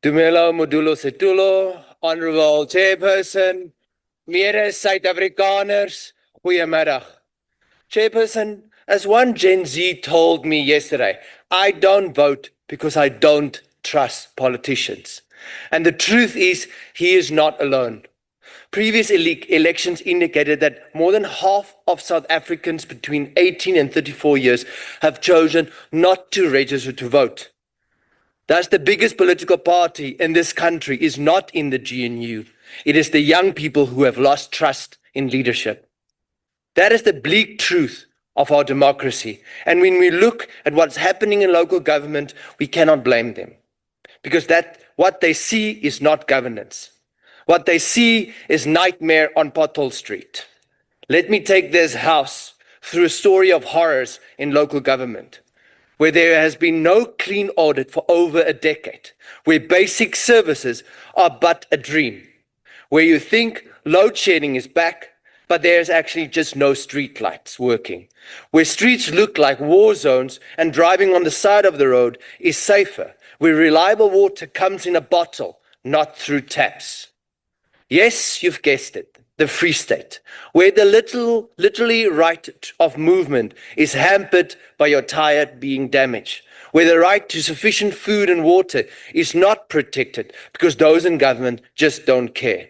Dumelo Modulo Setulo, Honorable Chairperson, mede Suid-Afrikaners, goeiemiddag. Chairperson, as one Gen Z told me yesterday, I don't vote because I don't trust politicians. And the truth is, he is not alone. Previous elections indicated that more than half of South Africans between 18 and 34 years have chosen not to register to vote. Thus, the biggest political party in this country is not in the GNU. It is the young people who have lost trust in leadership. That is the bleak truth of our democracy. And when we look at what's happening in local government, we cannot blame them. Because what they see is not governance. What they see is nightmare on Pothole Street. Let me take this house through a story of horrors in local government, where there has been no clean audit for over a decade, where basic services are but a dream, where you think load shedding is back, but there's actually just no street lights working, where streets look like war zones and driving on the side of the road is safer, where reliable water comes in a bottle, not through taps. Yes, you've guessed it, the Free State, where the literally right of movement is hampered by your tire being damaged, where the right to sufficient food and water is not protected because those in government just don't care.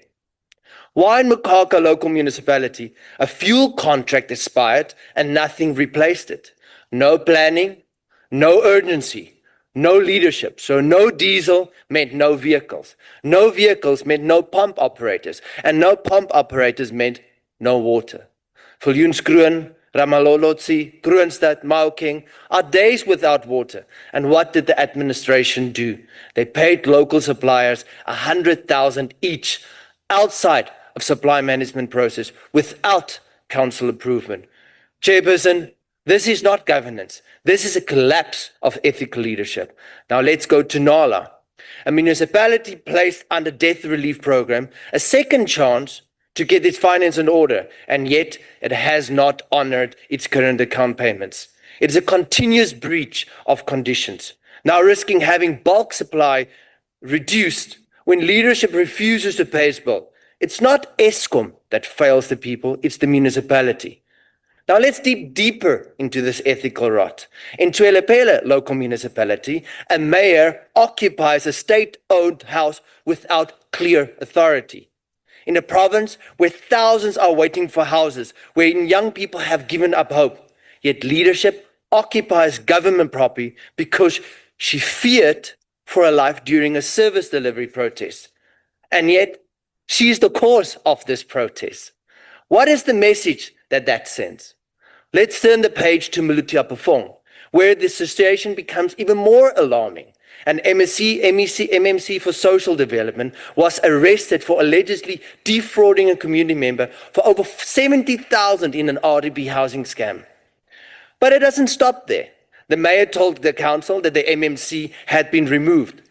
Why in Mokaka local municipality, a fuel contract expired and nothing replaced it? No planning, no urgency, no leadership. So no diesel meant no vehicles. No vehicles meant no pump operators. And no pump operators meant no water. Viljoenskroon, Ramalolotsi, Kroonstad, Maokeng are days without water. And what did the administration do? They paid local suppliers 100,000 each outside of supply management process without council approval. Chairperson, this is not governance. This is a collapse of ethical leadership. Now let's go to Nala, a municipality placed under death relief program, a second chance to get its finance in order, and yet it has not honored its current account payments. It is a continuous breach of conditions, now risking having bulk supply reduced when leadership refuses to pay its bill. It's not Eskom that fails the people, it's the municipality. Now let's dig deeper into this ethical rot. In Tweelepele local municipality, a mayor occupies a state-owned house without clear authority. In a province where thousands are waiting for houses, where young people have given up hope, yet leadership occupies government property because she feared for her life during a service delivery protest. And yet, she is the cause of this protest. What is the message that sends? Let's turn the page to Mulutiapefong, where the situation becomes even more alarming. An MMC for social development was arrested for allegedly defrauding a community member for over 70,000 in an RDB housing scam. But it doesn't stop there. The mayor told the council that the MMC had been removed.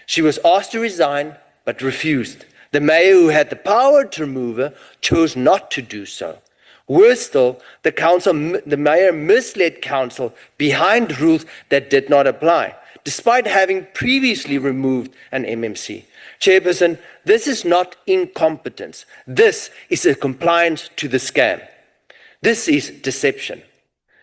She was asked to resign, but refused. The mayor, who had the power to remove her, chose not to do so. Worse still, the mayor misled council behind rules that did not apply, despite having previously removed an MMC. Chairperson, this is not incompetence. This is a compliance to the scam. This is deception.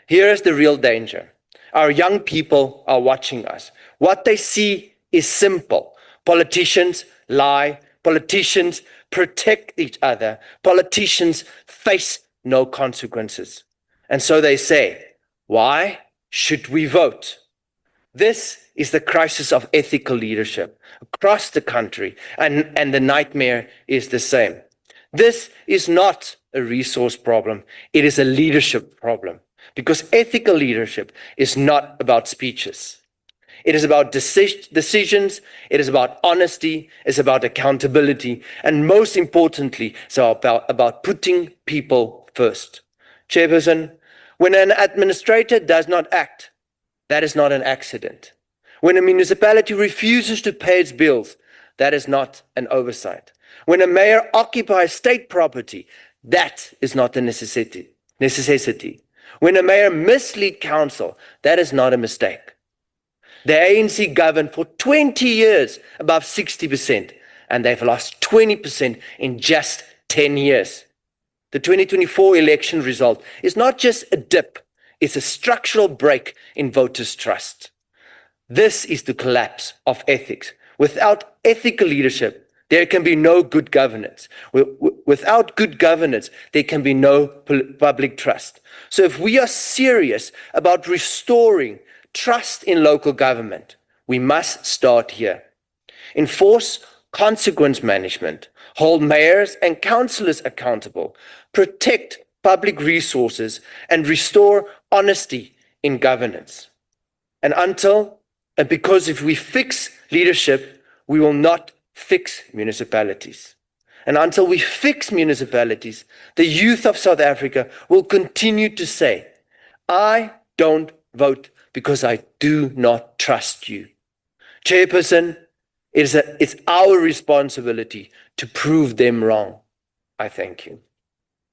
Here is the real danger. Our young people are watching us. What they see is simple. Politicians lie. Politicians protect each other. Politicians face no consequences. And so they say, why should we vote? This is the crisis of ethical leadership across the country, and the nightmare is the same. This is not a resource problem. It is a leadership problem, because ethical leadership is not about speeches. It is about decisions, it is about honesty, it's about accountability, and most importantly, it's about putting people first. Chairperson, when an administrator does not act, that is not an accident. When a municipality refuses to pay its bills, that is not an oversight. When a mayor occupies state property, that is not a necessity. When a mayor misleads council, that is not a mistake. The ANC governed for 20 years above 60%, and they've lost 20% in just 10 years. The 2024 election result is not just a dip, it's a structural break in voters' trust. This is the collapse of ethics. Without ethical leadership, there can be no good governance. Without good governance, there can be no public trust. So if we are serious about restoring trust in local government, we must start here. Enforce consequence management, hold mayors and councillors accountable, protect public resources, and restore honesty in governance. And because if we fix leadership, we will not fix municipalities. And until we fix municipalities, the youth of South Africa will continue to say, I don't vote because I do not trust you. Chairperson, it's our responsibility to prove them wrong. I thank you.